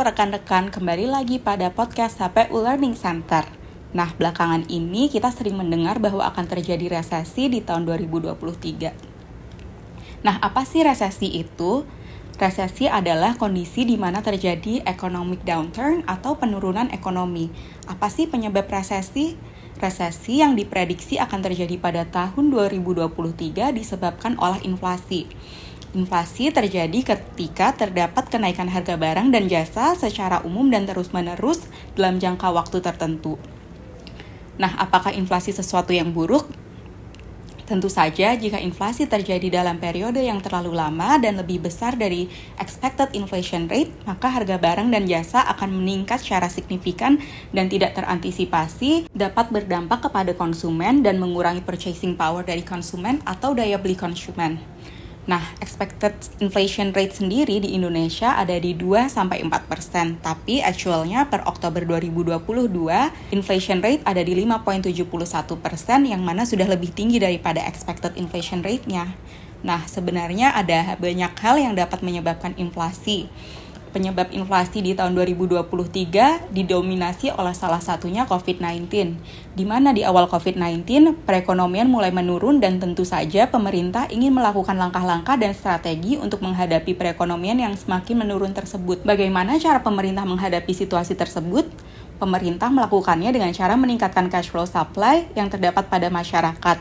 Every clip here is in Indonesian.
rekan-rekan, kembali lagi pada podcast HPU Learning Center. Nah, belakangan ini kita sering mendengar bahwa akan terjadi resesi di tahun 2023. Nah, apa sih resesi itu? Resesi adalah kondisi di mana terjadi economic downturn atau penurunan ekonomi. Apa sih penyebab resesi? Resesi yang diprediksi akan terjadi pada tahun 2023 disebabkan oleh inflasi. Inflasi terjadi ketika terdapat kenaikan harga barang dan jasa secara umum dan terus-menerus dalam jangka waktu tertentu. Nah, apakah inflasi sesuatu yang buruk? Tentu saja, jika inflasi terjadi dalam periode yang terlalu lama dan lebih besar dari expected inflation rate, maka harga barang dan jasa akan meningkat secara signifikan dan tidak terantisipasi, dapat berdampak kepada konsumen dan mengurangi purchasing power dari konsumen atau daya beli konsumen. Nah, expected inflation rate sendiri di Indonesia ada di 2-4%, tapi actualnya per Oktober 2022, inflation rate ada di 5,71%, yang mana sudah lebih tinggi daripada expected inflation rate-nya. Nah, sebenarnya ada banyak hal yang dapat menyebabkan inflasi. Penyebab inflasi di tahun 2023 didominasi oleh salah satunya COVID-19, di mana di awal COVID-19 perekonomian mulai menurun dan tentu saja pemerintah ingin melakukan langkah-langkah dan strategi untuk menghadapi perekonomian yang semakin menurun tersebut. Bagaimana cara pemerintah menghadapi situasi tersebut? Pemerintah melakukannya dengan cara meningkatkan cash flow supply yang terdapat pada masyarakat.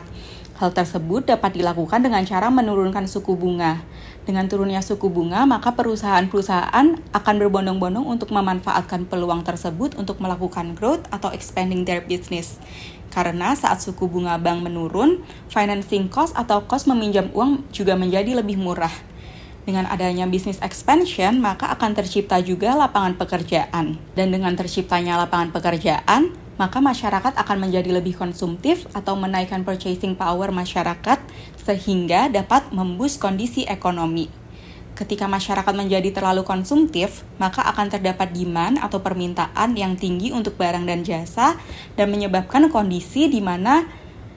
Hal tersebut dapat dilakukan dengan cara menurunkan suku bunga. Dengan turunnya suku bunga, maka perusahaan-perusahaan akan berbondong-bondong untuk memanfaatkan peluang tersebut untuk melakukan growth atau expanding their business. Karena saat suku bunga bank menurun, financing cost atau cost meminjam uang juga menjadi lebih murah. Dengan adanya business expansion, maka akan tercipta juga lapangan pekerjaan. Dan dengan terciptanya lapangan pekerjaan, maka masyarakat akan menjadi lebih konsumtif atau menaikkan purchasing power masyarakat sehingga dapat memboost kondisi ekonomi. Ketika masyarakat menjadi terlalu konsumtif, maka akan terdapat demand atau permintaan yang tinggi untuk barang dan jasa dan menyebabkan kondisi di mana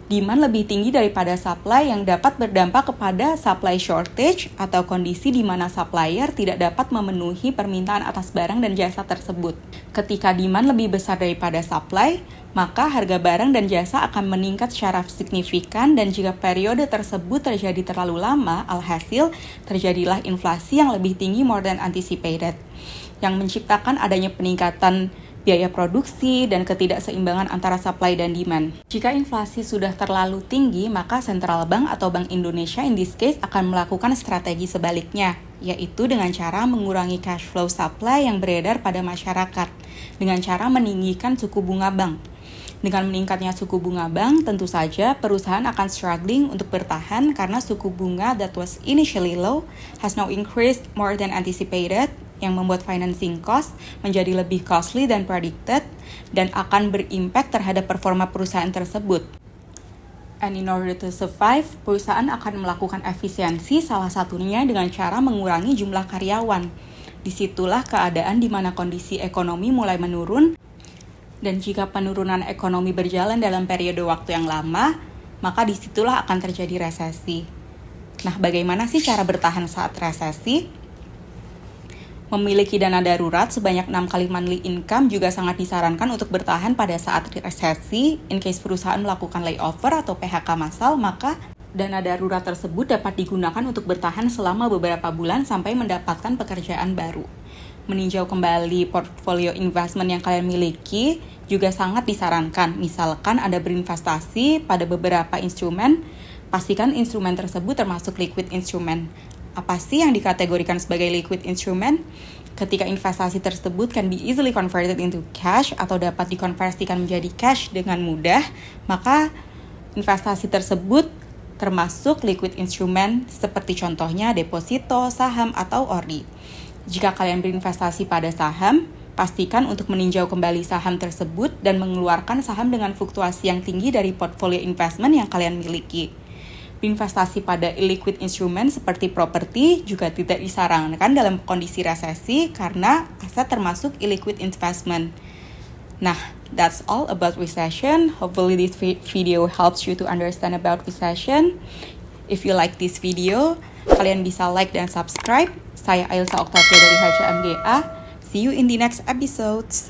demand lebih tinggi daripada supply yang dapat berdampak kepada supply shortage atau kondisi di mana supplier tidak dapat memenuhi permintaan atas barang dan jasa tersebut. Ketika demand lebih besar daripada supply, maka harga barang dan jasa akan meningkat secara signifikan dan jika periode tersebut terjadi terlalu lama, alhasil terjadilah inflasi yang lebih tinggi more than anticipated, yang menciptakan adanya peningkatan biaya produksi, dan ketidakseimbangan antara supply dan demand. Jika inflasi sudah terlalu tinggi, maka Central Bank atau Bank Indonesia in this case akan melakukan strategi sebaliknya, yaitu dengan cara mengurangi cash flow supply yang beredar pada masyarakat, dengan cara meninggikan suku bunga bank. Dengan meningkatnya suku bunga bank, tentu saja perusahaan akan struggling untuk bertahan karena suku bunga that was initially low has now increased more than anticipated, yang membuat financing cost menjadi lebih costly than predicted dan akan berimpact terhadap performa perusahaan tersebut. And in order to survive, perusahaan akan melakukan efisiensi salah satunya dengan cara mengurangi jumlah karyawan. Disitulah keadaan di mana kondisi ekonomi mulai menurun, dan jika penurunan ekonomi berjalan dalam periode waktu yang lama, maka disitulah akan terjadi resesi. Nah, bagaimana sih cara bertahan saat resesi? Memiliki dana darurat sebanyak 6 kali monthly income juga sangat disarankan untuk bertahan pada saat resesi. In case perusahaan melakukan layover atau PHK massal, maka dana darurat tersebut dapat digunakan untuk bertahan selama beberapa bulan sampai mendapatkan pekerjaan baru. Meninjau kembali portfolio investment yang kalian miliki juga sangat disarankan. Misalkan Anda berinvestasi pada beberapa instrumen, pastikan instrumen tersebut termasuk liquid instrument. Apa sih yang dikategorikan sebagai liquid instrument? Ketika investasi tersebut can be easily converted into cash atau dapat dikonversikan menjadi cash dengan mudah, maka investasi tersebut termasuk liquid instrument seperti contohnya deposito, saham, atau ORI. Jika kalian berinvestasi pada saham, pastikan untuk meninjau kembali saham tersebut dan mengeluarkan saham dengan fluktuasi yang tinggi dari portfolio investment yang kalian miliki. Investasi pada illiquid instrument seperti properti juga tidak disarankan dalam kondisi resesi karena aset termasuk illiquid investment. Nah, that's all about recession. Hopefully this video helps you to understand about recession. If you like this video, kalian bisa like dan subscribe. Saya Ailsa Octavia dari HCMGA. See you in the next episodes.